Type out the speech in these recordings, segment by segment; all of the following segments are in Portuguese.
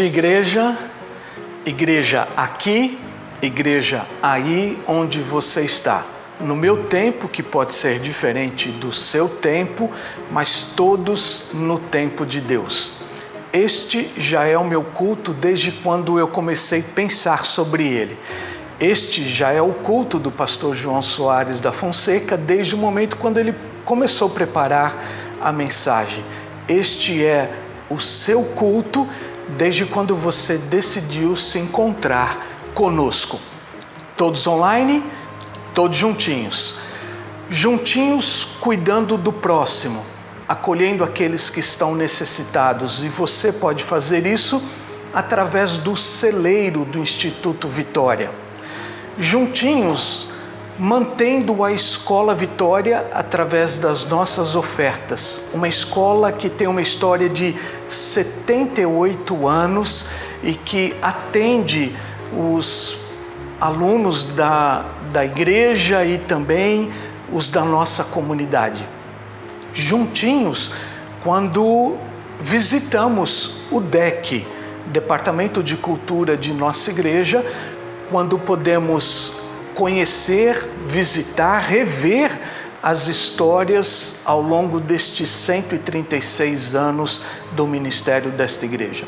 dia, igreja. Igreja aqui, igreja aí onde você está. No meu tempo, que pode ser diferente do seu tempo, mas todos no tempo de Deus. Este já é o meu culto desde quando eu comecei a pensar sobre ele. Este já é o culto do pastor João Soares da Fonseca desde o momento quando ele começou a preparar a mensagem. Este é o seu culto desde quando você decidiu se encontrar conosco. Todos online, todos juntinhos. Juntinhos cuidando do próximo, acolhendo aqueles que estão necessitados. E você pode fazer isso através do celeiro do Instituto Vitória. Juntinhos, mantendo a Escola Vitória através das nossas ofertas. Uma escola que tem uma história de 78 anos e que atende os alunos da igreja e também os da nossa comunidade. Juntinhos, quando visitamos o DEC, Departamento de Cultura de nossa igreja, quando podemos conhecer, visitar, rever as histórias ao longo destes 136 anos do ministério desta igreja.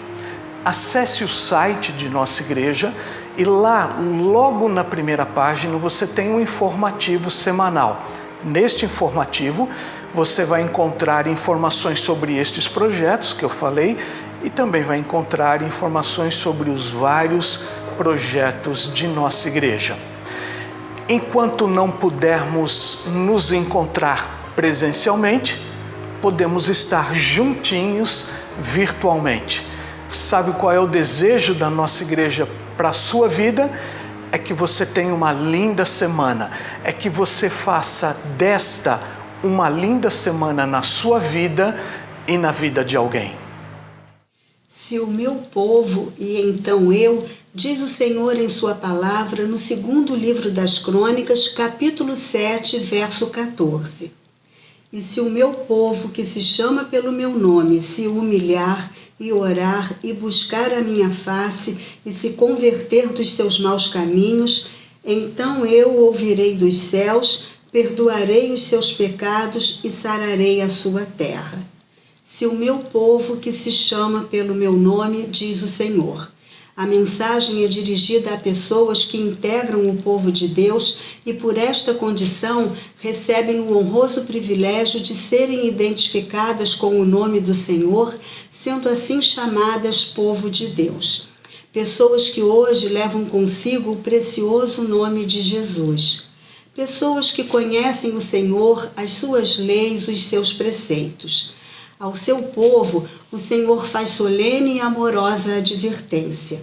Acesse o site de nossa igreja e lá, logo na primeira página, você tem um informativo semanal. Neste informativo, você vai encontrar informações sobre estes projetos que eu falei e também vai encontrar informações sobre os vários projetos de nossa igreja. Enquanto não pudermos nos encontrar presencialmente, podemos estar juntinhos virtualmente. Sabe qual é o desejo da nossa igreja para a sua vida? É que você tenha uma linda semana, é que você faça desta uma linda semana na sua vida e na vida de alguém. Se o meu povo, e então eu, diz o Senhor em sua palavra, no segundo livro das Crônicas, capítulo 7, verso 14. E se o meu povo, que se chama pelo meu nome, se humilhar e orar e buscar a minha face e se converter dos seus maus caminhos, então eu ouvirei dos céus, perdoarei os seus pecados e sararei a sua terra. Se o meu povo, que se chama pelo meu nome, diz o Senhor. A mensagem é dirigida a pessoas que integram o povo de Deus e, por esta condição, recebem o honroso privilégio de serem identificadas com o nome do Senhor, sendo assim chamadas povo de Deus. Pessoas que hoje levam consigo o precioso nome de Jesus. Pessoas que conhecem o Senhor, as suas leis, os seus preceitos. Ao seu povo, o Senhor faz solene e amorosa advertência.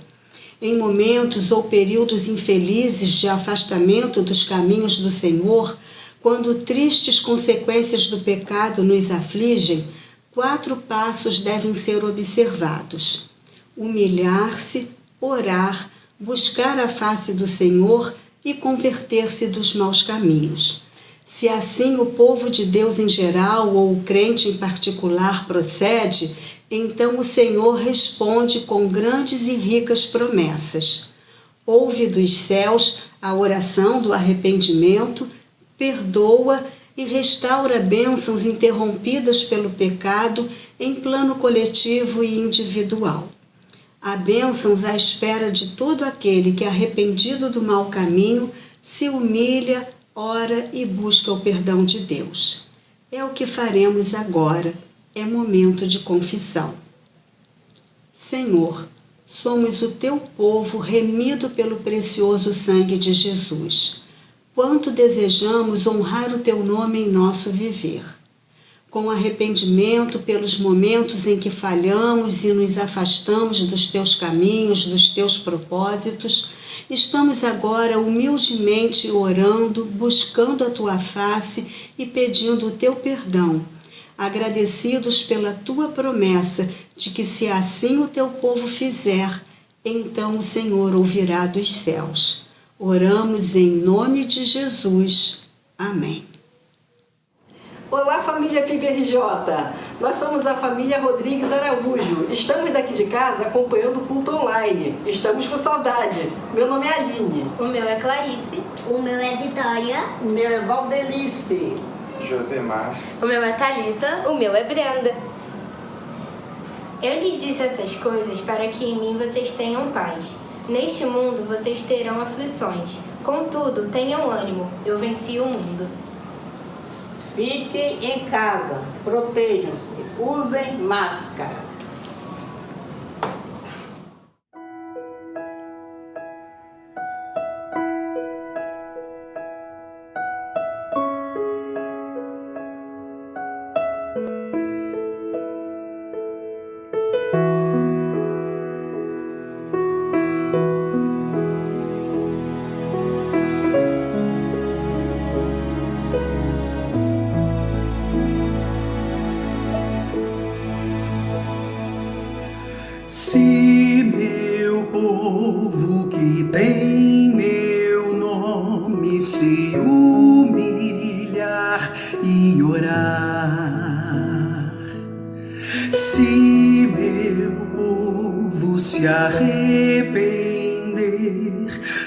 Em momentos ou períodos infelizes de afastamento dos caminhos do Senhor, quando tristes consequências do pecado nos afligem, 4 passos devem ser observados: humilhar-se, orar, buscar a face do Senhor e converter-se dos maus caminhos. Se assim o povo de Deus em geral ou o crente em particular procede, então o Senhor responde com grandes e ricas promessas. Ouve dos céus a oração do arrependimento, perdoa e restaura bênçãos interrompidas pelo pecado em plano coletivo e individual. Há bênçãos à espera de todo aquele que, arrependido do mau caminho, se humilha, ora e busca o perdão de Deus. É o que faremos agora. É momento de confissão. Senhor, somos o teu povo remido pelo precioso sangue de Jesus. Quanto desejamos honrar o teu nome em nosso viver. Com arrependimento pelos momentos em que falhamos e nos afastamos dos teus caminhos, dos teus propósitos, estamos agora humildemente orando, buscando a tua face e pedindo o teu perdão, agradecidos pela tua promessa de que, se assim o teu povo fizer, então o Senhor ouvirá dos céus. Oramos em nome de Jesus. Amém. Olá, família PIBRJ! Nós somos a família Rodrigues Araújo. Estamos daqui de casa acompanhando o culto online. Estamos com saudade. Meu nome é Aline. O meu é Clarice. O meu é Vitória. O meu é Valdelice. Josemar. O meu é Thalita. O meu é Brenda. Eu lhes disse essas coisas para que em mim vocês tenham paz. Neste mundo vocês terão aflições. Contudo, tenham ânimo. Eu venci o mundo. Fiquem em casa, protejam-se, usem máscara. Se meu povo que tem meu nome se humilhar e orar, se meu povo se arrepender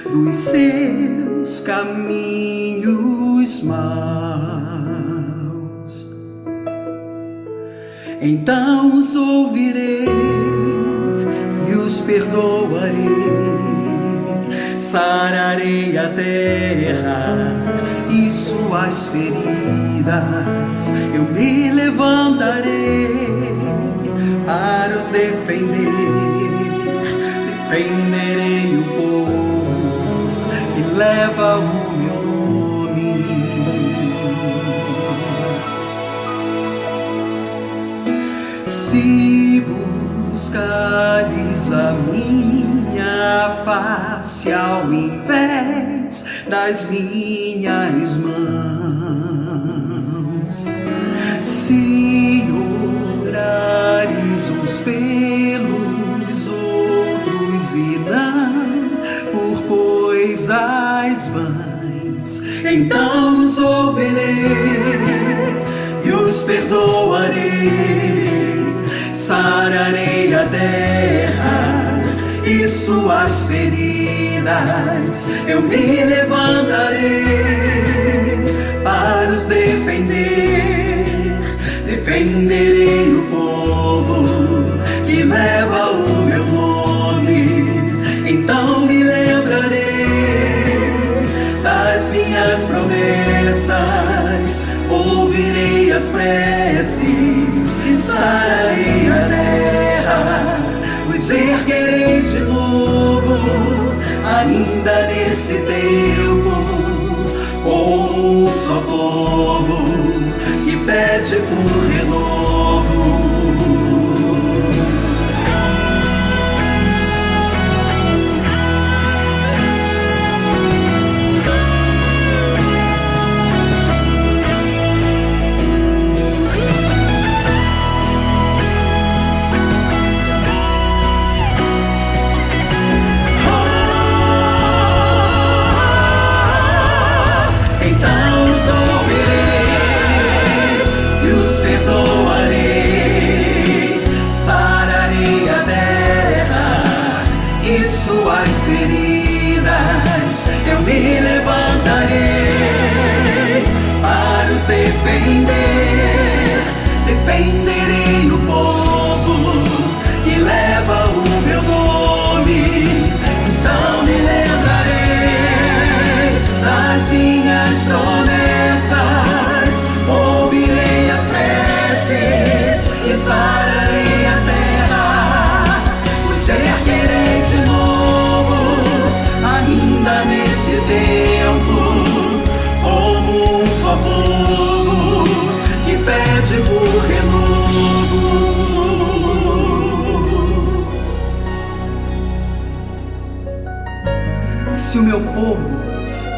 dos seus caminhos maus, então os ouvirei e os perdoarei, sararei a terra e suas feridas, eu me levantarei para os defender, defenderei o povo que leva o meu nome. Se buscares a minha face ao invés das minhas mãos, se orares uns pelos outros e não por coisas vãs, então os ouvirei e os perdoarei, sararei a terra e suas feridas, eu me levantarei para os defender, defenderei o povo que leva o meu nome, então me lembrarei das minhas promessas, ouvirei as preces e sararei a terra, os erguerei de novo, ainda nesse tempo, como um só povo que pede por renovo. Suas feridas, eu me levantarei para os defender, defenderei o povo que leva o meu nome, então me lembrarei das minhas promessas, ouvirei as preces e sararei a terra, os erguerei de novo, ainda nesse tempo, como um só povo que pede por renovo. Se o meu povo,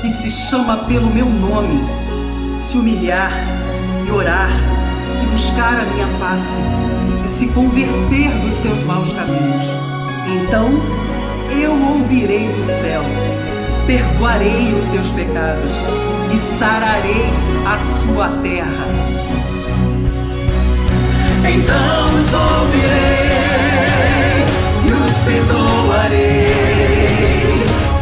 que se chama pelo meu nome, se humilhar e orar e buscar a minha face e se converter dos seus maus caminhos, então eu ouvirei do céu, perdoarei os seus pecados e sararei a sua terra. então os ouvirei e os perdoarei.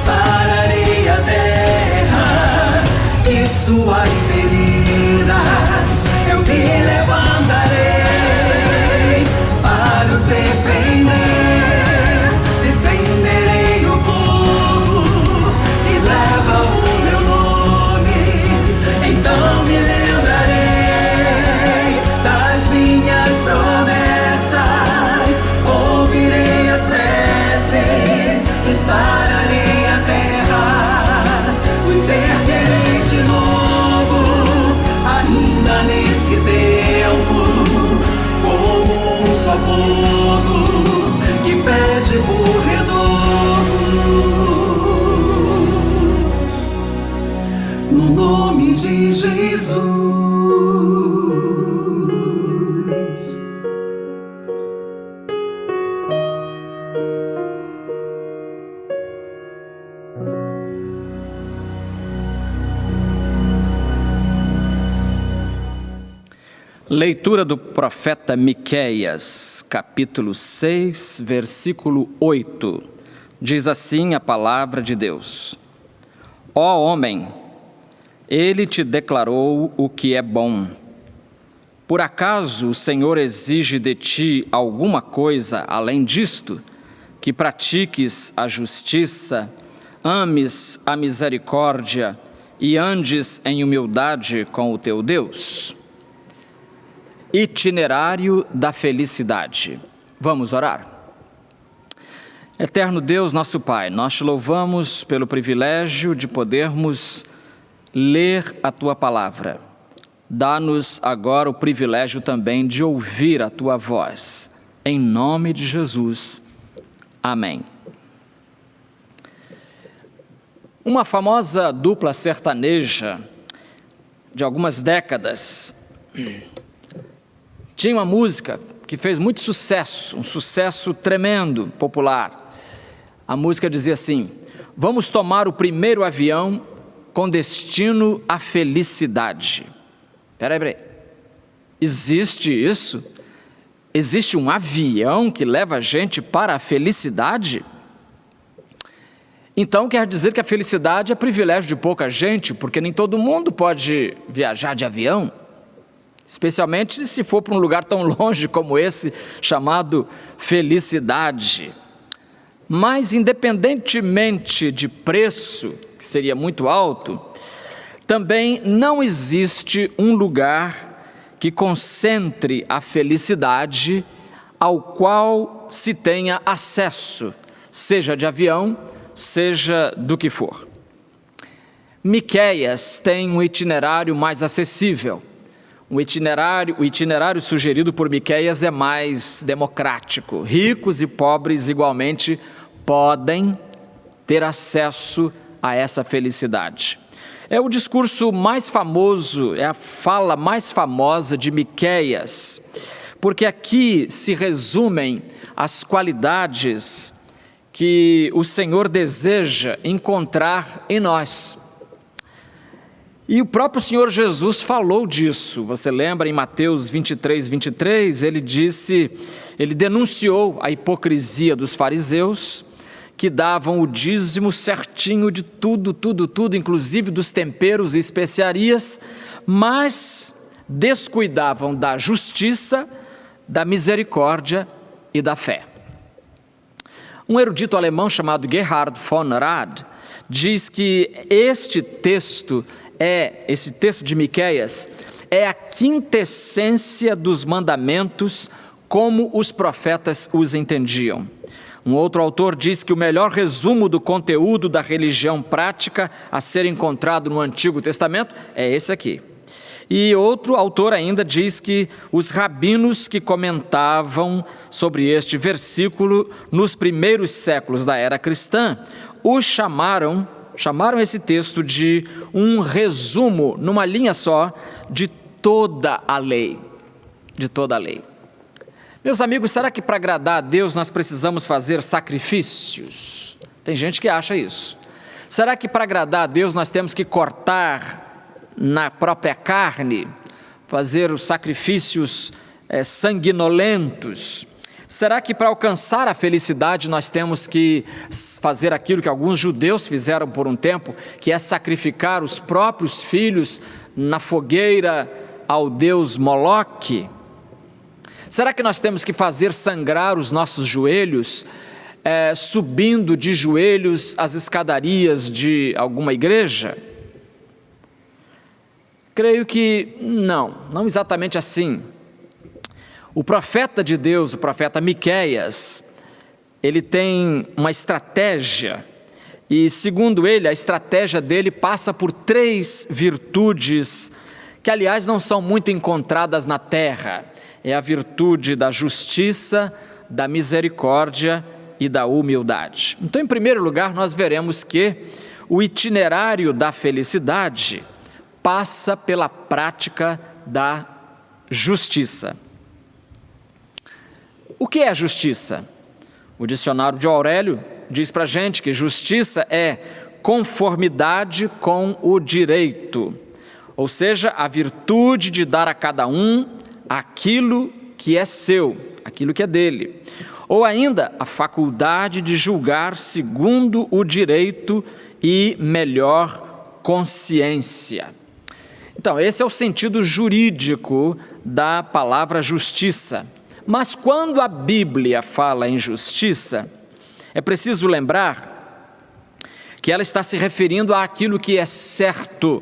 Sararei a terra e suas feridas, eu me levantarei para os defender. Defenderei o povo que leva o meu nome, então me lembrarei das minhas promessas. Ouvirei as preces e sararei a terra, os erguerei de novo, ainda nesse tempo, como um só povo que pede por retorno. No nome de Jesus. Leitura do profeta Miqueias, capítulo 6, versículo 8. Diz assim a palavra de Deus: Ó homem, ele te declarou o que é bom. Por acaso o Senhor exige de ti alguma coisa além disto? Que pratiques a justiça, ames a misericórdia e andes em humildade com o teu Deus? Itinerário da felicidade. Vamos orar? Eterno Deus, nosso Pai, nós te louvamos pelo privilégio de podermos ler a Tua palavra. Dá-nos agora o privilégio também de ouvir a Tua voz. Em nome de Jesus. Amém. Uma famosa dupla sertaneja de algumas décadas tinha uma música que fez muito sucesso, um sucesso tremendo, popular. A música dizia assim: vamos tomar o primeiro avião com destino à felicidade. Peraí. Existe isso? Existe um avião que leva a gente para a felicidade? Então quer dizer que a felicidade é privilégio de pouca gente, porque nem todo mundo pode viajar de avião? Especialmente se for para um lugar tão longe como esse, chamado felicidade. Mas, independentemente de preço, que seria muito alto, também não existe um lugar que concentre a felicidade ao qual se tenha acesso, seja de avião, seja do que for. Miqueias tem um itinerário mais acessível. O itinerário sugerido por Miqueias é mais democrático. Ricos e pobres igualmente podem ter acesso a essa felicidade. É o discurso mais famoso, é a fala mais famosa de Miqueias, porque aqui se resumem as qualidades que o Senhor deseja encontrar em nós. E o próprio Senhor Jesus falou disso. Você lembra em Mateus 23, ele denunciou a hipocrisia dos fariseus, que davam o dízimo certinho de tudo, inclusive dos temperos e especiarias, mas descuidavam da justiça, da misericórdia e da fé. Um erudito alemão chamado Gerhard von Rad diz que esse texto de Miqueias é a quintessência dos mandamentos como os profetas os entendiam. Um outro autor diz que o melhor resumo do conteúdo da religião prática a ser encontrado no Antigo Testamento é esse aqui. E outro autor ainda diz que os rabinos que comentavam sobre este versículo nos primeiros séculos da era cristã chamaram esse texto de um resumo, numa linha só, de toda a lei. De toda a lei. Meus amigos, será que para agradar a Deus nós precisamos fazer sacrifícios? Tem gente que acha isso. Será que para agradar a Deus nós temos que cortar na própria carne, fazer os sacrifícios sanguinolentos? Será que para alcançar a felicidade nós temos que fazer aquilo que alguns judeus fizeram por um tempo, que é sacrificar os próprios filhos na fogueira ao deus Moloque? Será que nós temos que fazer sangrar os nossos joelhos, subindo de joelhos as escadarias de alguma igreja? Creio que não exatamente assim. O profeta de Deus, o profeta Miqueias, ele tem uma estratégia, e segundo ele, a estratégia dele passa por 3 virtudes, que aliás não são muito encontradas na terra. É a virtude da justiça, da misericórdia e da humildade. Então, em primeiro lugar, nós veremos que o itinerário da felicidade passa pela prática da justiça. O que é justiça? O dicionário de Aurélio diz para a gente que justiça é conformidade com o direito, ou seja, a virtude de dar a cada um aquilo que é seu, aquilo que é dele, ou ainda a faculdade de julgar segundo o direito e melhor consciência. Então, esse é o sentido jurídico da palavra justiça. Mas quando a Bíblia fala em justiça, é preciso lembrar que ela está se referindo àquilo que é certo,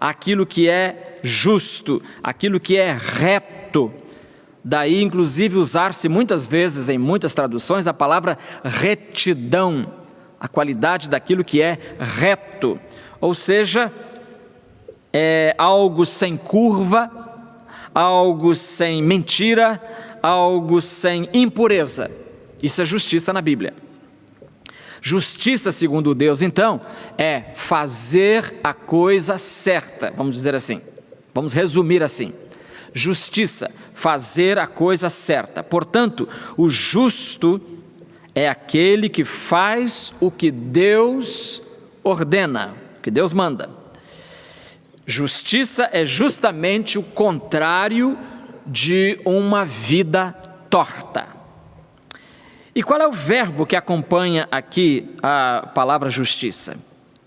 àquilo que é justo, àquilo que é reto. Daí, inclusive, usar-se muitas vezes, em muitas traduções, a palavra retidão, a qualidade daquilo que é reto, ou seja, é algo sem curva, algo sem mentira, algo sem impureza. Isso é justiça na Bíblia. Justiça, segundo Deus, então, é fazer a coisa certa, vamos dizer assim, vamos resumir assim. Justiça, fazer a coisa certa. Portanto, o justo é aquele que faz o que Deus ordena, o que Deus manda. Justiça é justamente o contrário de uma vida torta. E qual é o verbo que acompanha aqui a palavra justiça?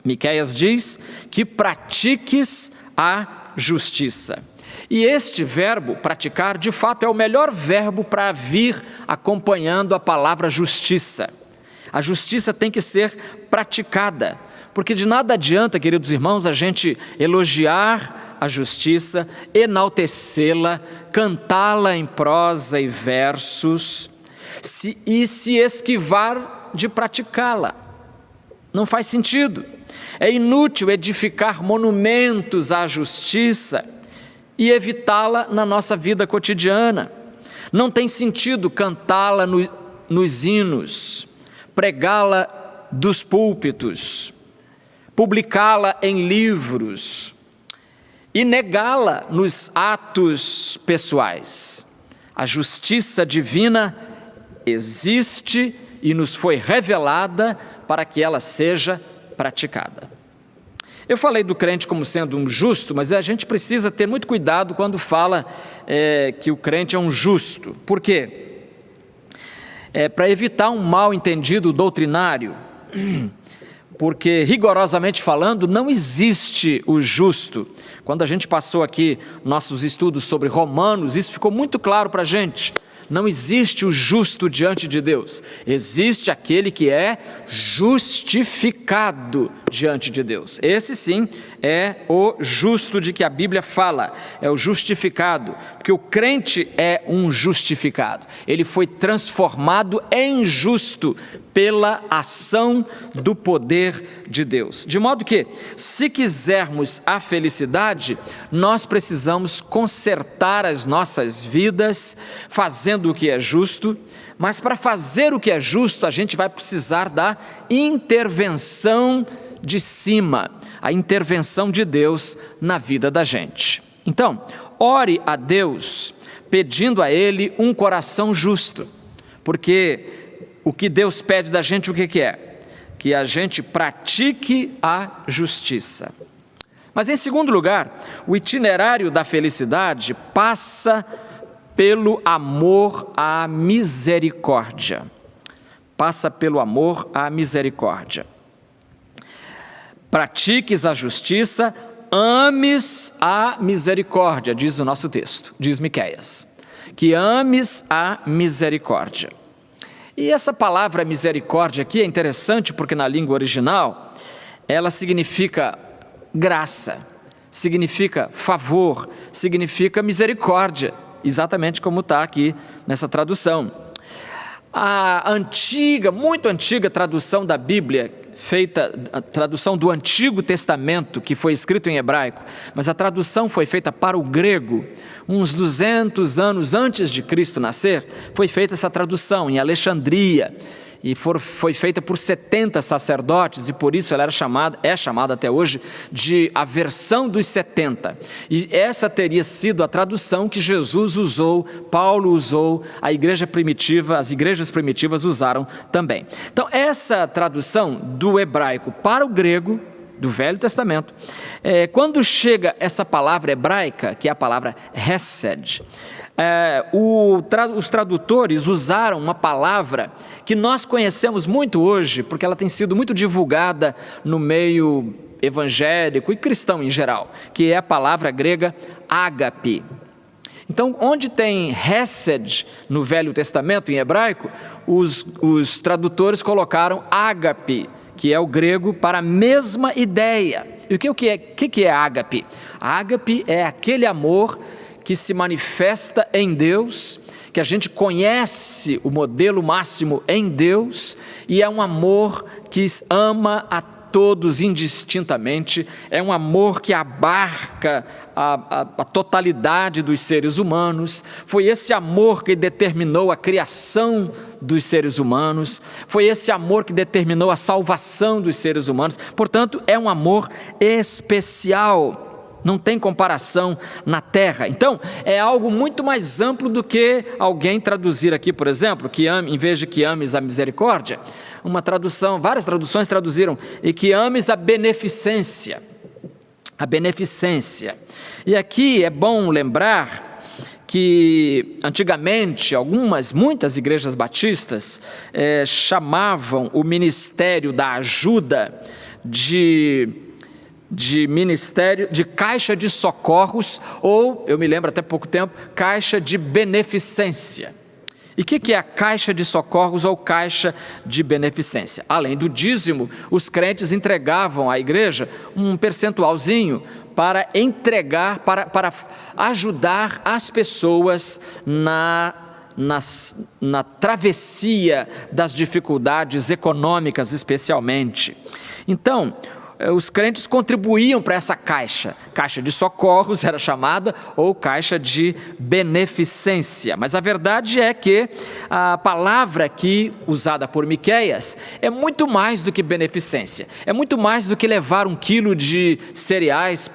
Miqueias diz que pratiques a justiça. E este verbo, praticar, de fato é o melhor verbo para vir acompanhando a palavra justiça. A justiça tem que ser praticada, porque de nada adianta, queridos irmãos, a gente elogiar a justiça, enaltecê-la, cantá-la em prosa e versos, e se esquivar de praticá-la. Não faz sentido. É inútil edificar monumentos à justiça e evitá-la na nossa vida cotidiana. Não tem sentido cantá-la nos hinos, pregá-la dos púlpitos, publicá-la em livros e negá-la nos atos pessoais. A justiça divina existe e nos foi revelada para que ela seja praticada. Eu falei do crente como sendo um justo, mas a gente precisa ter muito cuidado quando fala que o crente é um justo. Por quê? Para evitar um mal entendido doutrinário, porque rigorosamente falando não existe o justo. Quando a gente passou aqui nossos estudos sobre Romanos, isso ficou muito claro para a gente. Não existe o justo diante de Deus, existe aquele que é justificado diante de Deus. Esse sim é o justo de que a Bíblia fala, é o justificado, porque o crente é um justificado, ele foi transformado em justo pela ação do poder de Deus. De modo que, se quisermos a felicidade, nós precisamos consertar as nossas vidas, fazendo o que é justo, mas para fazer o que é justo, a gente vai precisar da intervenção de cima, a intervenção de Deus na vida da gente. Então, ore a Deus, pedindo a Ele um coração justo, porque o que Deus pede da gente, o que é? Que a gente pratique a justiça. Mas em segundo lugar, o itinerário da felicidade passa pelo amor à misericórdia. Passa pelo amor à misericórdia. Pratiques a justiça, ames a misericórdia, diz o nosso texto, diz Miqueias, que ames a misericórdia. E essa palavra misericórdia aqui é interessante porque na língua original ela significa graça, significa favor, significa misericórdia, exatamente como está aqui nessa tradução. A antiga, muito antiga tradução da Bíblia, a tradução do Antigo Testamento, que foi escrito em hebraico, mas a tradução foi feita para o grego, uns 200 anos antes de Cristo nascer, foi feita essa tradução em Alexandria, e foi feita por 70 sacerdotes, e por isso ela é chamada até hoje de a versão dos 70. E essa teria sido a tradução que Jesus usou, Paulo usou, as igrejas primitivas usaram também. Então, essa tradução do hebraico para o grego, do Velho Testamento, quando chega essa palavra hebraica, que é a palavra hesed, os tradutores usaram uma palavra que nós conhecemos muito hoje, porque ela tem sido muito divulgada no meio evangélico e cristão em geral, que é a palavra grega ágape. Então, onde tem hesed no Velho Testamento em hebraico, os tradutores colocaram ágape, que é o grego para a mesma ideia. E o que é ágape? Ágape é aquele amor que se manifesta em Deus, que a gente conhece o modelo máximo em Deus, e é um amor que ama a todos indistintamente, é um amor que abarca a totalidade dos seres humanos. Foi esse amor que determinou a criação dos seres humanos, foi esse amor que determinou a salvação dos seres humanos. Portanto, é um amor especial. Não tem comparação na terra. Então, é algo muito mais amplo do que alguém traduzir aqui, por exemplo, que em vez de que ames a misericórdia, várias traduções traduziram, e que ames a beneficência. A beneficência. E aqui é bom lembrar que antigamente muitas igrejas batistas chamavam o ministério da ajuda de ministério, de caixa de socorros, ou, eu me lembro até pouco tempo, caixa de beneficência. E o que é a caixa de socorros ou caixa de beneficência? Além do dízimo, os crentes entregavam à igreja um percentualzinho para entregar, para ajudar as pessoas na travessia das dificuldades econômicas, especialmente. Então, os crentes contribuíam para essa caixa de socorros era chamada, ou caixa de beneficência. Mas a verdade é que a palavra aqui usada por Miqueias é muito mais do que beneficência, é muito mais do que levar 1 quilo de cereais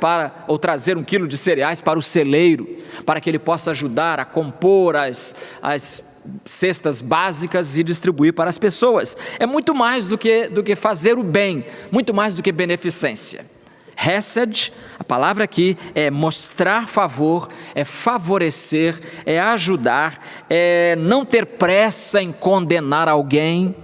ou trazer 1 quilo de cereais para o celeiro, para que ele possa ajudar a compor as cestas básicas e distribuir para as pessoas. É muito mais do que fazer o bem, muito mais do que beneficência. Hesed, a palavra aqui é mostrar favor, é favorecer, é ajudar, é não ter pressa em condenar alguém,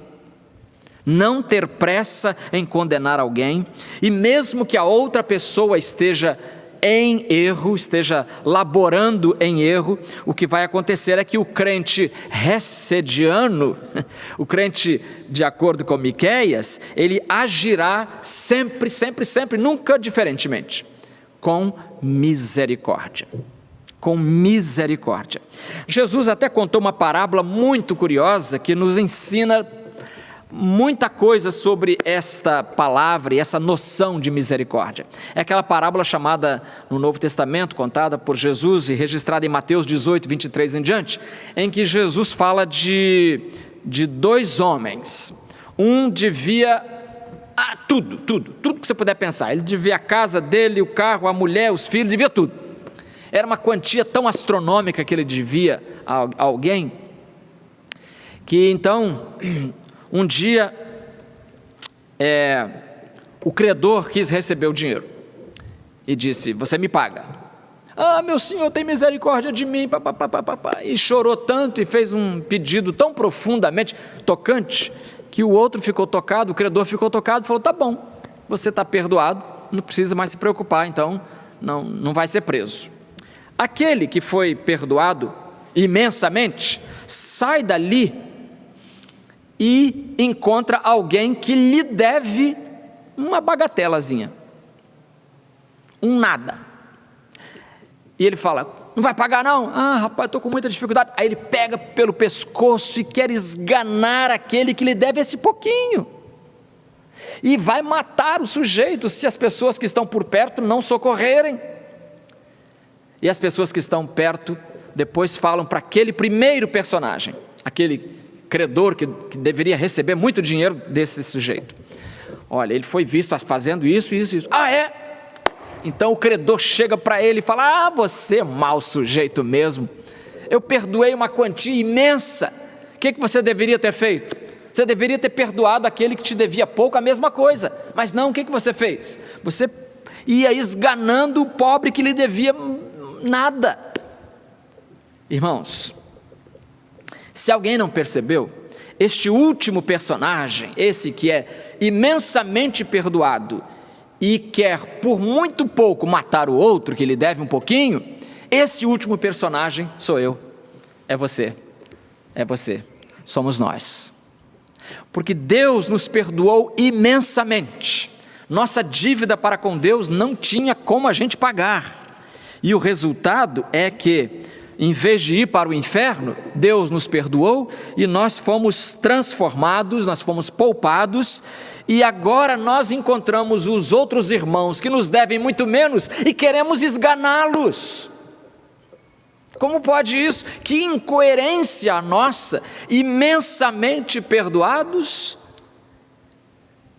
e mesmo que a outra pessoa esteja em erro, esteja laborando em erro, o que vai acontecer é que o crente hesediano, o crente de acordo com Miqueias, ele agirá sempre, nunca diferentemente, com misericórdia. Com misericórdia. Jesus até contou uma parábola muito curiosa que nos ensina muita coisa sobre esta palavra e essa noção de misericórdia. É aquela parábola chamada no Novo Testamento, contada por Jesus e registrada em Mateus 18, 23 em diante, em que Jesus fala de 2 homens. Um devia tudo que você puder pensar. Ele devia a casa dele, o carro, a mulher, os filhos, devia tudo. Era uma quantia tão astronômica que ele devia a alguém, que então um dia, o credor quis receber o dinheiro e disse: você me paga. Ah, meu senhor, tem misericórdia de mim, e chorou tanto e fez um pedido tão profundamente tocante, que o outro ficou tocado, o credor ficou tocado, falou, tá bom, você está perdoado, não precisa mais se preocupar, então não vai ser preso. Aquele que foi perdoado imensamente, sai dali e encontra alguém que lhe deve uma bagatelazinha, um nada. E ele fala, não vai pagar não? Ah, rapaz, estou com muita dificuldade. Aí ele pega pelo pescoço e quer esganar aquele que lhe deve esse pouquinho. E vai matar o sujeito se as pessoas que estão por perto não socorrerem. E as pessoas que estão perto depois falam para aquele primeiro personagem, aquele credor que deveria receber muito dinheiro desse sujeito. Olha, ele foi visto fazendo isso. Ah, é? Então o credor chega para ele e fala, ah, você é mau sujeito mesmo, eu perdoei uma quantia imensa, o que você deveria ter feito? Você deveria ter perdoado aquele que te devia pouco, a mesma coisa, mas não, o que você fez? Você ia esganando o pobre que lhe devia nada. Irmãos, se alguém não percebeu, este último personagem, esse que é imensamente perdoado, e quer por muito pouco matar o outro que lhe deve um pouquinho, esse último personagem sou eu, é você, somos nós. Porque Deus nos perdoou imensamente, nossa dívida para com Deus não tinha como a gente pagar, e o resultado é que, em vez de ir para o inferno, Deus nos perdoou e nós fomos transformados, nós fomos poupados, e agora nós encontramos os outros irmãos que nos devem muito menos e queremos esganá-los. Como pode isso? Que incoerência a nossa, imensamente perdoados,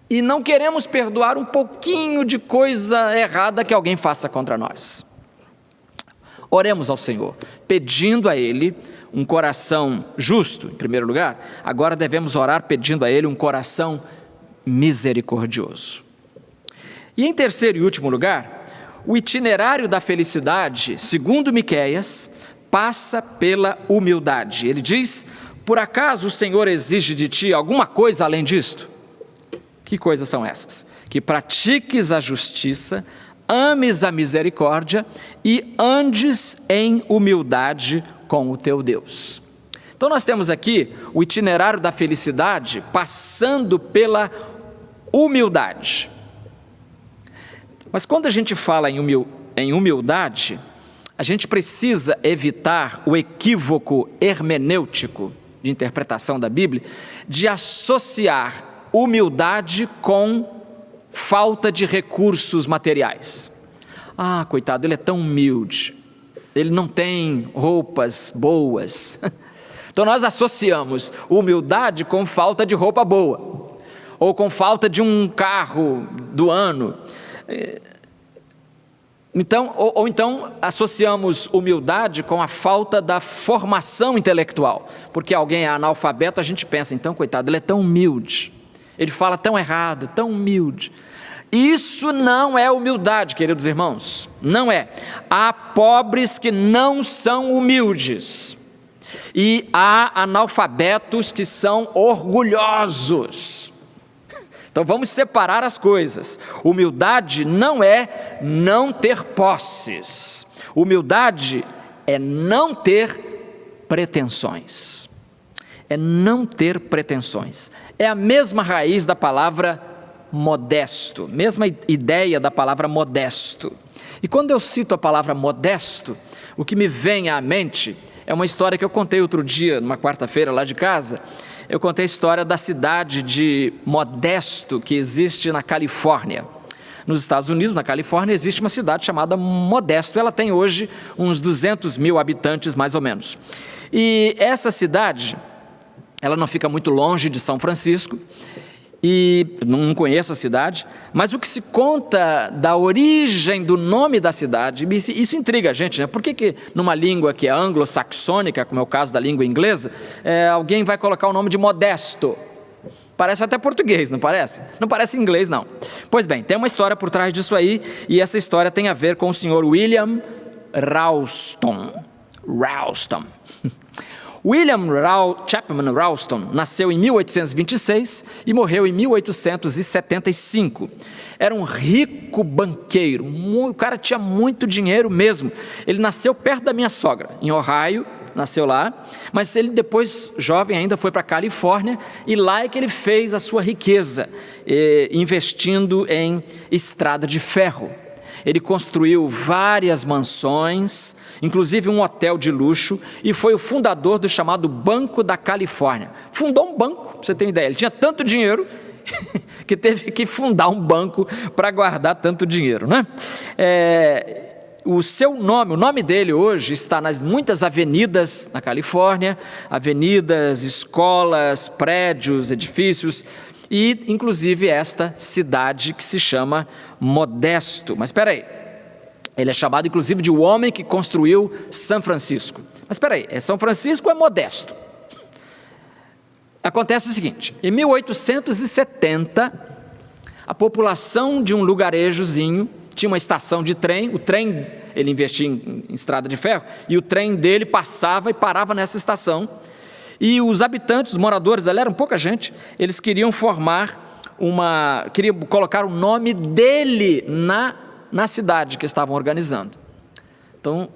e não queremos perdoar um pouquinho de coisa errada que alguém faça contra nós. Oremos ao Senhor, pedindo a Ele um coração justo, em primeiro lugar. Agora devemos orar pedindo a Ele um coração misericordioso. E em terceiro e último lugar, o itinerário da felicidade, segundo Miqueias, passa pela humildade. Ele diz, por acaso o Senhor exige de ti alguma coisa além disto? Que coisas são essas? Que pratiques a justiça, ames a misericórdia e andes em humildade com o teu Deus. Então nós temos aqui o itinerário da felicidade passando pela humildade. Mas quando a gente fala em humildade, a gente precisa evitar o equívoco hermenêutico de interpretação da Bíblia de associar humildade com falta de recursos materiais. Ah, coitado, ele é tão humilde, ele não tem roupas boas. Então nós associamos humildade com falta de roupa boa, ou com falta de um carro do ano. Então, ou então associamos humildade com a falta da formação intelectual, porque alguém é analfabeto, a gente pensa, então coitado, ele é tão humilde, ele fala tão errado, tão humilde. Isso não é humildade, queridos irmãos, não é. Há pobres que não são humildes, e há analfabetos que são orgulhosos. Então vamos separar as coisas. Humildade não é não ter posses, humildade é não ter pretensões. É não ter pretensões. É a mesma raiz da palavra modesto, mesma ideia da palavra modesto. E quando eu cito a palavra modesto, o que me vem à mente é uma história que eu contei outro dia, numa quarta-feira lá de casa. Eu contei a história da cidade de Modesto, que existe na Califórnia. Nos Estados Unidos, na Califórnia, existe uma cidade chamada Modesto. Ela tem hoje uns 200 mil habitantes, mais ou menos. E essa cidade, ela não fica muito longe de São Francisco, e não conheço a cidade, mas o que se conta da origem do nome da cidade, isso intriga a gente, né? Por que numa língua que é anglo-saxônica, como é o caso da língua inglesa, alguém vai colocar o nome de Modesto? Parece até português, não parece? Não parece inglês, não. Pois bem, tem uma história por trás disso aí, e essa história tem a ver com o senhor William Ralston. William Chapman Ralston nasceu em 1826 e morreu em 1875. Era um rico banqueiro, o cara tinha muito dinheiro mesmo. Ele nasceu perto da minha sogra, em Ohio, nasceu lá, mas ele depois, jovem ainda, foi para a Califórnia, e lá é que ele fez a sua riqueza, investindo em estrada de ferro. Ele construiu várias mansões, inclusive um hotel de luxo, e foi o fundador do chamado Banco da Califórnia. Fundou um banco, para você ter uma ideia. Ele tinha tanto dinheiro que teve que fundar um banco para guardar tanto dinheiro, né? O nome dele hoje está nas muitas avenidas na Califórnia, avenidas, escolas, prédios, edifícios, e inclusive esta cidade que se chama Modesto. Mas espera aí, ele é chamado inclusive de o homem que construiu São Francisco. Mas espera aí, São Francisco é Modesto. Acontece o seguinte, em 1870, a população de um lugarejozinho tinha uma estação de trem, o trem, ele investia em estrada de ferro, e o trem dele passava e parava nessa estação, e os habitantes, os moradores dela, eram pouca gente, eles queriam queriam colocar o nome dele na cidade que estavam organizando. Então,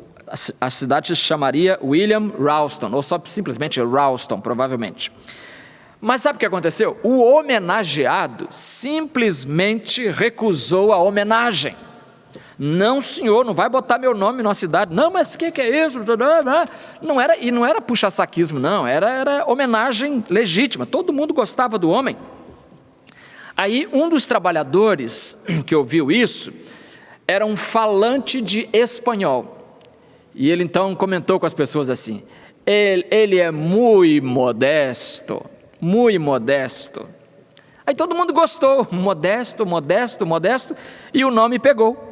a cidade se chamaria William Ralston, ou só simplesmente Ralston, provavelmente. Mas sabe o que aconteceu? O homenageado simplesmente recusou a homenagem. Não, senhor, não vai botar meu nome na cidade. Não, mas o que é isso? Não era puxa-saquismo, não. Era homenagem legítima. Todo mundo gostava do homem. Aí, um dos trabalhadores que ouviu isso era um falante de espanhol. E ele, então, comentou com as pessoas assim, ele é muito modesto, muito modesto. Aí todo mundo gostou, modesto, e o nome pegou.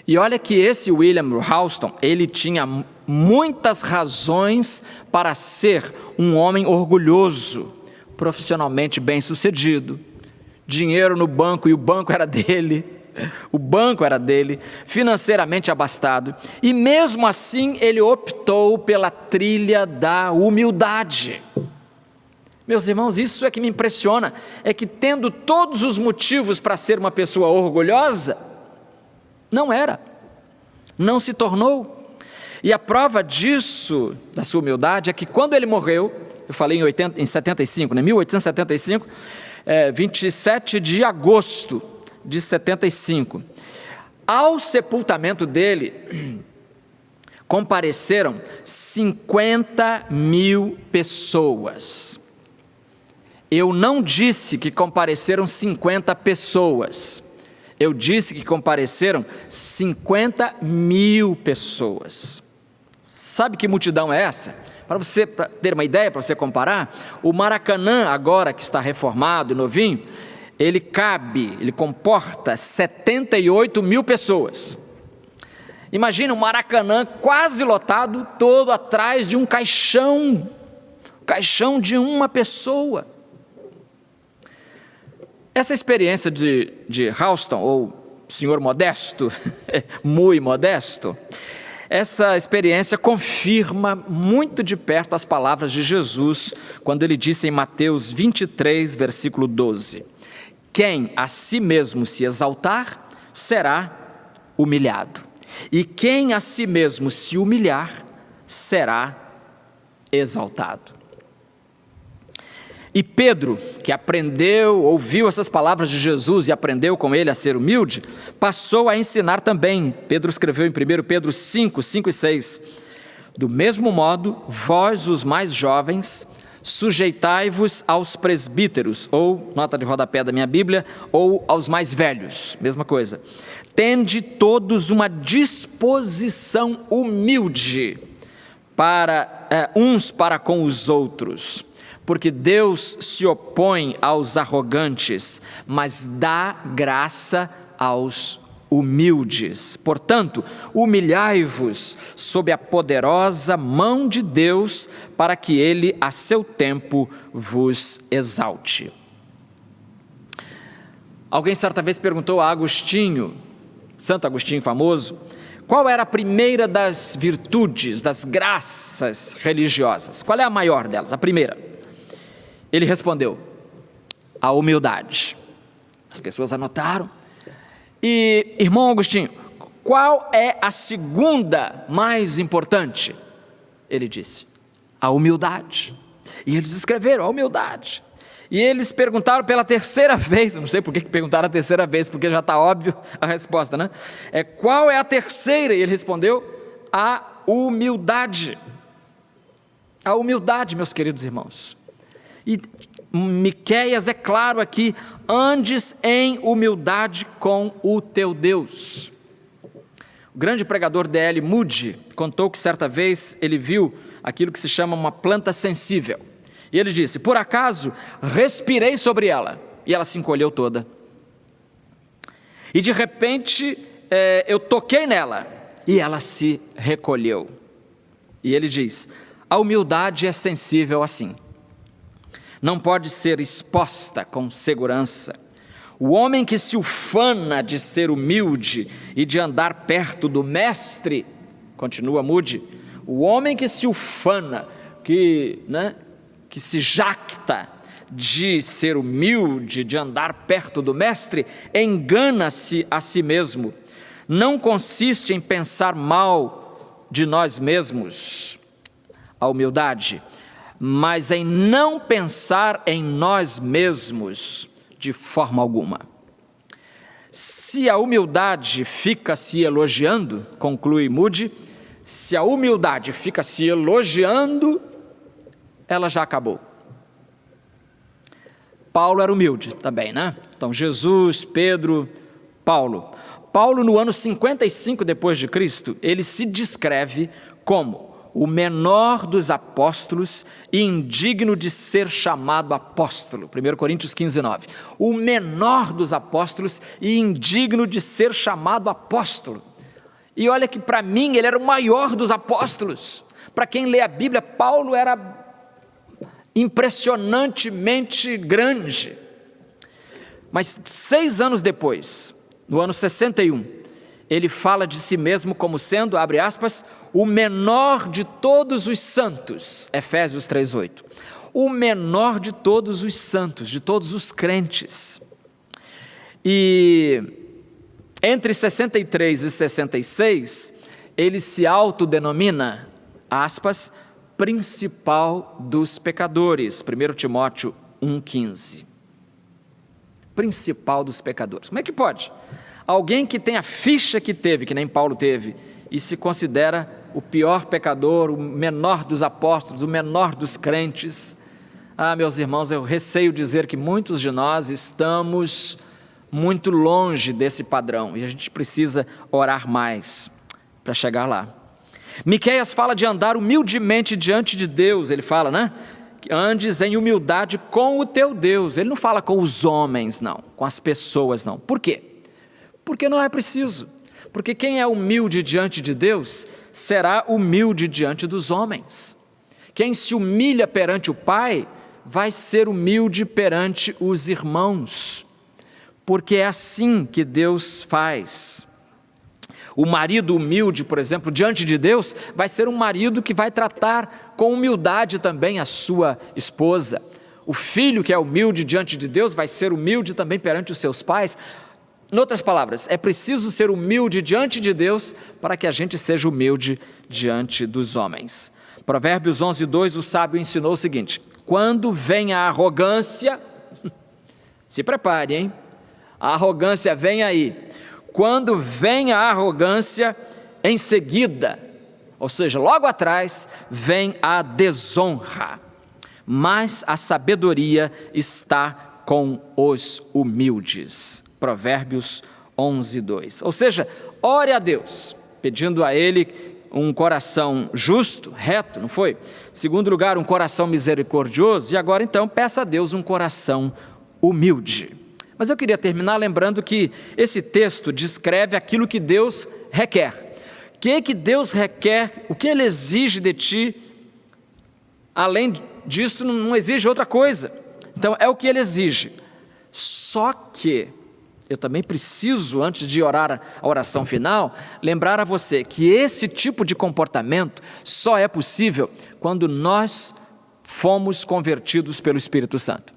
E olha que esse William Ralston, ele tinha muitas razões para ser um homem orgulhoso, profissionalmente bem-sucedido, dinheiro no banco, e o banco era dele, financeiramente abastado, e mesmo assim ele optou pela trilha da humildade. Meus irmãos, isso é que me impressiona, é que tendo todos os motivos para ser uma pessoa orgulhosa, não se tornou. E a prova disso, da sua humildade, é que quando ele morreu, eu falei em 75, né, 1875, 27 de agosto de 75, ao sepultamento dele, compareceram 50 mil pessoas. Eu não disse que compareceram 50 pessoas, eu disse que compareceram 50 mil pessoas. Sabe que multidão é essa? Para você ter uma ideia, para você comparar, o Maracanã, agora que está reformado e novinho, ele comporta 78 mil pessoas. Imagina um Maracanã quase lotado, todo atrás de um caixão de uma pessoa. Essa experiência de Ralston, ou senhor modesto, muito modesto, essa experiência confirma muito de perto as palavras de Jesus, quando ele disse em Mateus 23, versículo 12, quem a si mesmo se exaltar, será humilhado, e quem a si mesmo se humilhar, será exaltado. E Pedro, que ouviu essas palavras de Jesus e aprendeu com ele a ser humilde, passou a ensinar também. Pedro escreveu em 1 Pedro 5 e 6, do mesmo modo, vós os mais jovens, sujeitai-vos aos presbíteros, ou, nota de rodapé da minha Bíblia, ou aos mais velhos, mesma coisa. Tende todos uma disposição humilde uns para com os outros, porque Deus se opõe aos arrogantes, mas dá graça aos humildes. Portanto, humilhai-vos sob a poderosa mão de Deus, para que Ele, a seu tempo, vos exalte. Alguém certa vez perguntou a Agostinho, Santo Agostinho famoso, qual era a primeira das virtudes, das graças religiosas? Qual é a maior delas? A primeira. Ele respondeu: a humildade. As pessoas anotaram. E, irmão Agostinho, qual é a segunda mais importante? Ele disse: a humildade. E eles escreveram a humildade. E eles perguntaram pela terceira vez, eu não sei por que perguntaram a terceira vez, porque já está óbvio a resposta, né? Qual é a terceira? E ele respondeu: a humildade. A humildade, meus queridos irmãos. E Miqueias é claro aqui: andes em humildade com o teu Deus. O grande pregador D.L. Moody contou que certa vez ele viu aquilo que se chama uma planta sensível. E ele disse: por acaso respirei sobre ela, e ela se encolheu toda. E de repente eu toquei nela, e ela se recolheu. E ele diz: a humildade é sensível assim. Não pode ser exposta com segurança. O homem que se ufana de ser humilde e de andar perto do mestre, continua Moody, o homem que se ufana, que se jacta de ser humilde, de andar perto do mestre, engana-se a si mesmo. Não consiste em pensar mal de nós mesmos, a humildade, mas em não pensar em nós mesmos de forma alguma. Se a humildade fica se elogiando, conclui Moody, se a humildade fica se elogiando, ela já acabou. Paulo era humilde também, né? Então, Jesus, Pedro, Paulo. Paulo, no ano 55 depois de Cristo, ele se descreve como o menor dos apóstolos e indigno de ser chamado apóstolo. 1 Coríntios 15, 9. O menor dos apóstolos e indigno de ser chamado apóstolo. E olha que para mim ele era o maior dos apóstolos. Para quem lê a Bíblia, Paulo era impressionantemente grande. Mas 6 anos depois, no ano 61, ele fala de si mesmo como sendo, abre aspas, o menor de todos os santos, Efésios 3:8. O menor de todos os santos, de todos os crentes. E entre 63 e 66, ele se autodenomina, aspas, principal dos pecadores, 1 Timóteo 1,15. Principal dos pecadores. Como é que pode? Alguém que tem a ficha que teve, que nem Paulo teve, e se considera o pior pecador, o menor dos apóstolos, o menor dos crentes. Meus irmãos, eu receio dizer que muitos de nós estamos muito longe desse padrão, e a gente precisa orar mais para chegar lá. Miqueias fala de andar humildemente diante de Deus, ele fala, né? Andes em humildade com o teu Deus. Ele não fala com os homens, não, com as pessoas, não. Por quê? Porque não é preciso. Porque quem é humilde diante de Deus, será humilde diante dos homens. Quem se humilha perante o Pai, vai ser humilde perante os irmãos. Porque é assim que Deus faz. O marido humilde, por exemplo, diante de Deus, vai ser um marido que vai tratar com humildade também a sua esposa. O filho que é humilde diante de Deus, vai ser humilde também perante os seus pais. Em outras palavras, é preciso ser humilde diante de Deus para que a gente seja humilde diante dos homens. Provérbios 11:2, o sábio ensinou o seguinte: quando vem a arrogância, se prepare, hein? A arrogância vem aí. Quando vem a arrogância, em seguida, ou seja, logo atrás, vem a desonra. Mas a sabedoria está com os humildes. Provérbios 11:2. Ou seja, ore a Deus, pedindo a Ele um coração justo, reto, não foi? Em segundo lugar, um coração misericordioso. E agora então, peça a Deus um coração humilde. Mas eu queria terminar lembrando que esse texto descreve aquilo que Deus requer. O que Deus requer, o que Ele exige de ti, além disso não exige outra coisa. Então é o que Ele exige. Só que Eu também preciso, antes de orar a oração final, lembrar a você que esse tipo de comportamento só é possível quando nós fomos convertidos pelo Espírito Santo.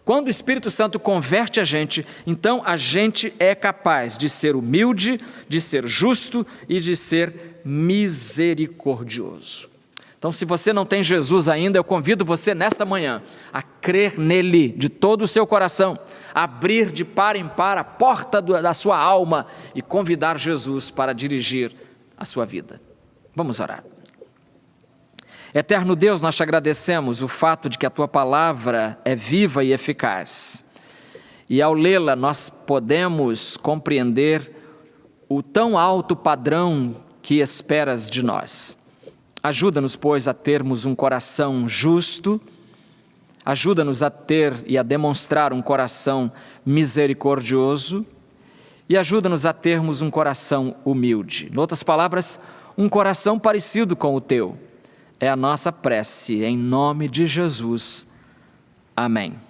Quando o Espírito Santo converte a gente, então a gente é capaz de ser humilde, de ser justo e de ser misericordioso. Então, se você não tem Jesus ainda, eu convido você nesta manhã a crer nele de todo o seu coração, abrir de par em par a porta da sua alma e convidar Jesus para dirigir a sua vida. Vamos orar. Eterno Deus, nós te agradecemos o fato de que a tua palavra é viva e eficaz. E ao lê-la, nós podemos compreender o tão alto padrão que esperas de nós. Ajuda-nos, pois, a termos um coração justo, ajuda-nos a ter e a demonstrar um coração misericordioso e ajuda-nos a termos um coração humilde. Em outras palavras, um coração parecido com o teu. É a nossa prece, em nome de Jesus. Amém.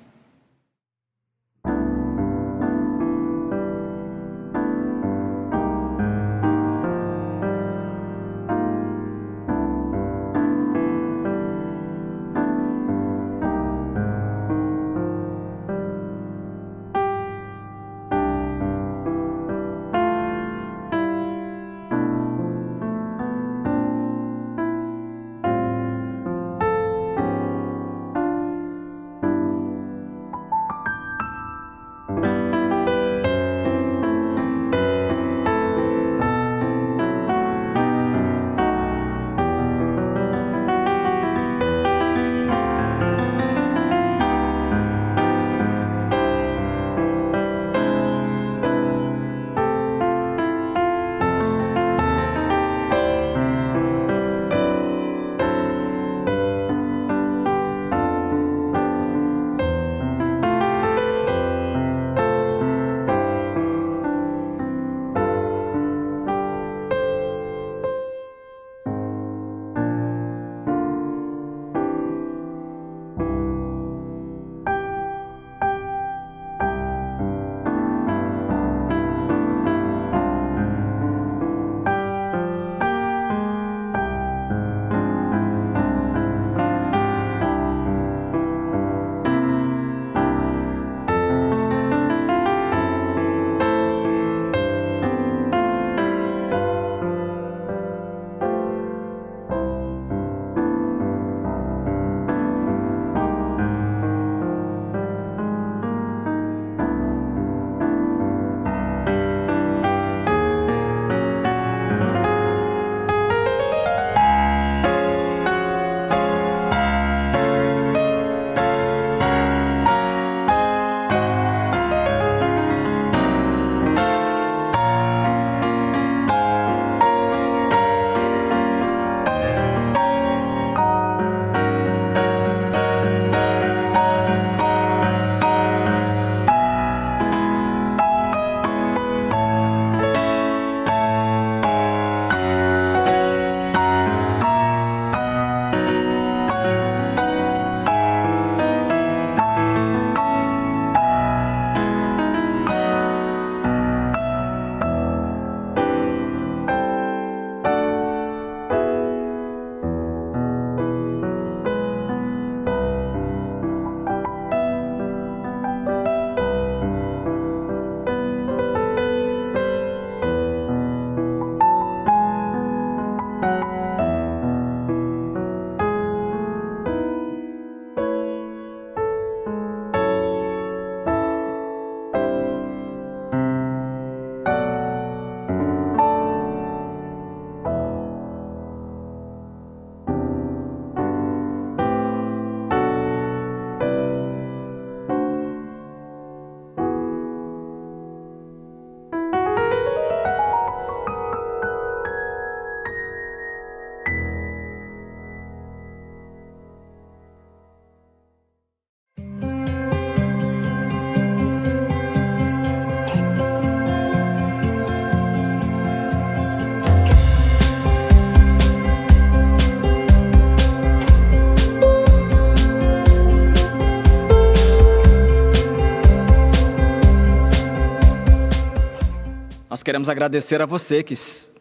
Nós queremos agradecer a você que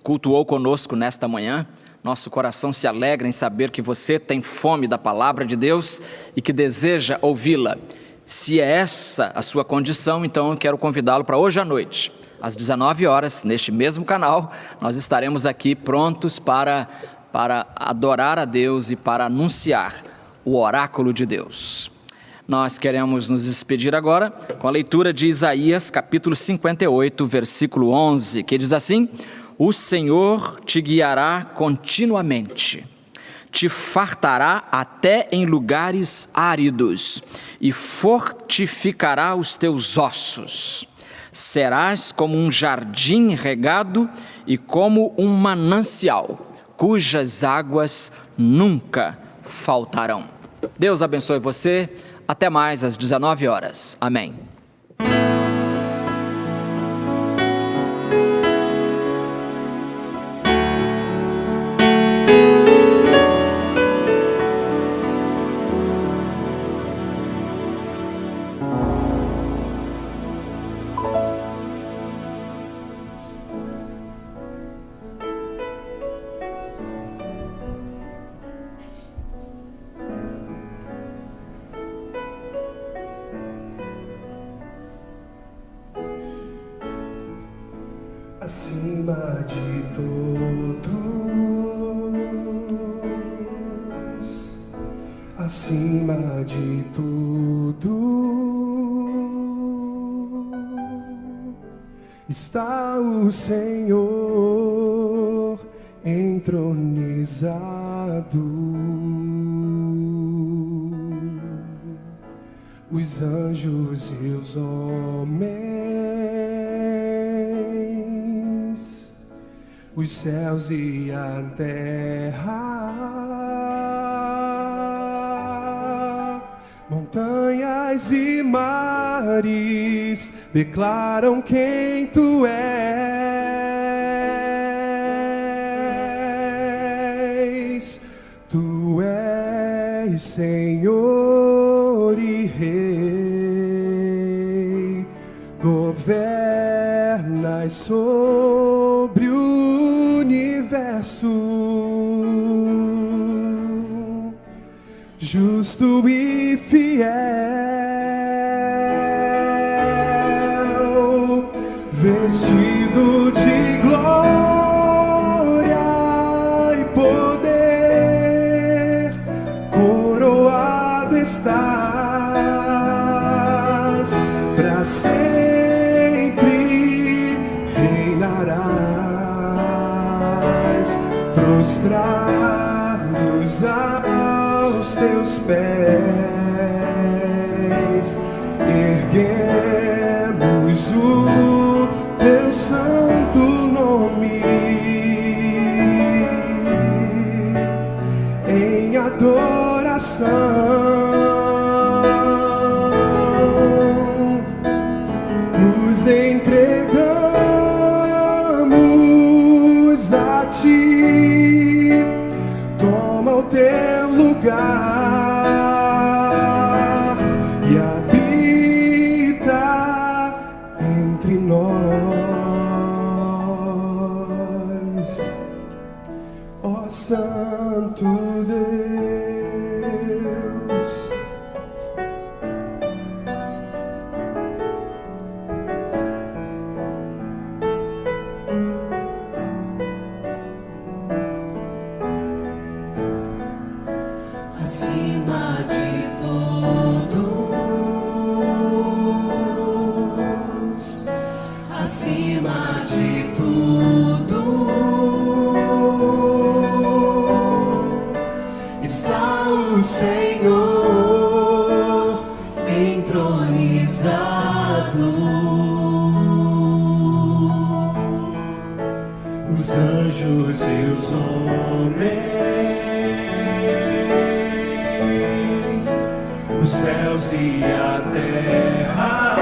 cultuou conosco nesta manhã. Nosso coração se alegra em saber que você tem fome da palavra de Deus e que deseja ouvi-la. Se é essa a sua condição, então eu quero convidá-lo para hoje à noite, às 19 horas, neste mesmo canal, nós estaremos aqui prontos para adorar a Deus e para anunciar o oráculo de Deus. Nós queremos nos despedir agora com a leitura de Isaías, capítulo 58, versículo 11, que diz assim: o Senhor te guiará continuamente, te fartará até em lugares áridos e fortificará os teus ossos. Serás como um jardim regado e como um manancial, cujas águas nunca faltarão. Deus abençoe você. Até mais às 19 horas. Amém. Acima de todos, acima de tudo, está o Senhor entronizado. Os anjos e os homens, os céus e a terra, montanhas e mares declaram quem tu és. Tu és Senhor e Rei, governas sobre o universo, justo e fiel, vestido de glória e poder, coroado estás, para sempre reinarás, prostrados aos teus pés, erguemos o teu santo nome em adoração, nos entregamos a ti, toma o teu lugar e habita entre nós, ó Santo Deus. Acima de todos, acima de tudo, está o Senhor entronizado. Os anjos e os homens, os céus e a terra,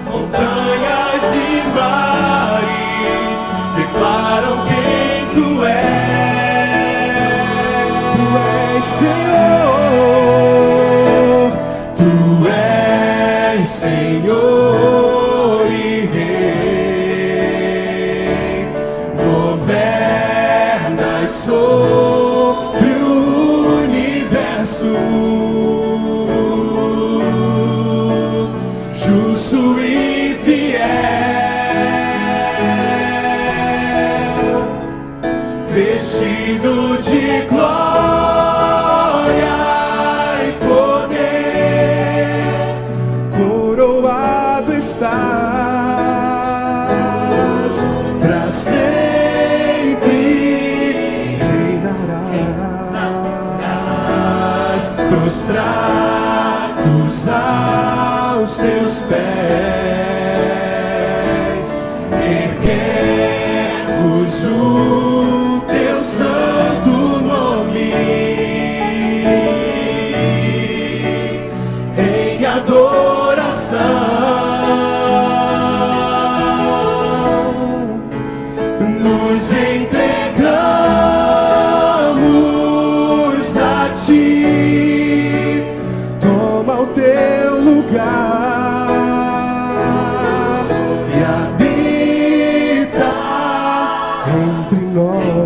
montanhas e mares declaram quem tu és. Tu és Senhor, tu és Senhor e Rei, governas sobre o universo, justo e fiel, vestido de glória e poder, coroado estás, para sempre reinarás, prostrados aos teus pés, erguemos o teu santo nome em adoração. Nos entregamos a ti, toma o teu lugar e habita entre nós,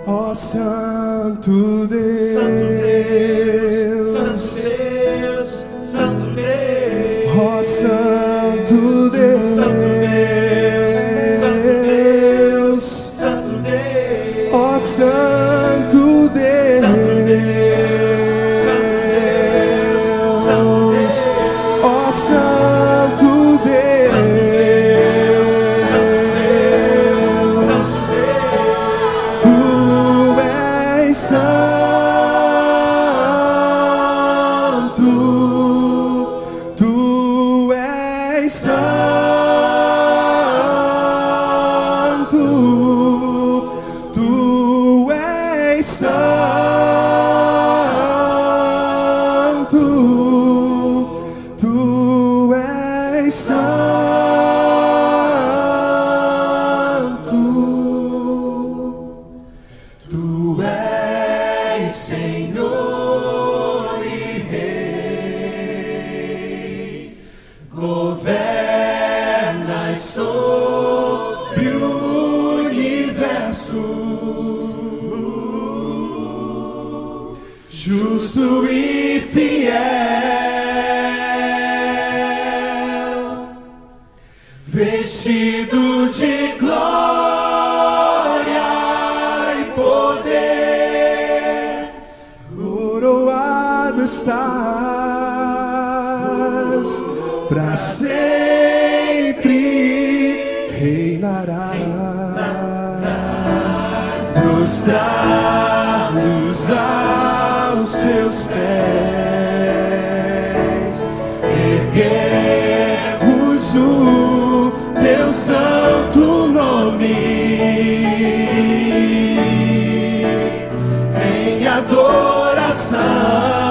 ó Santo Deus, Santo Deus, Santo Deus, ó Santo Deus, Santo Deus, Santo Deus, Santo Deus, ó Santo Deus, ó Santo Deus, tu és santo, tu és santo, tu és santo, tu és santo, tu és Senhor e Rei, governas sobre o universo, justo e fiel, vestido de glória e poder, coroado estás, para sempre reinarás, prostrados aos teus pés, erguemos o teu santo nome em adoração.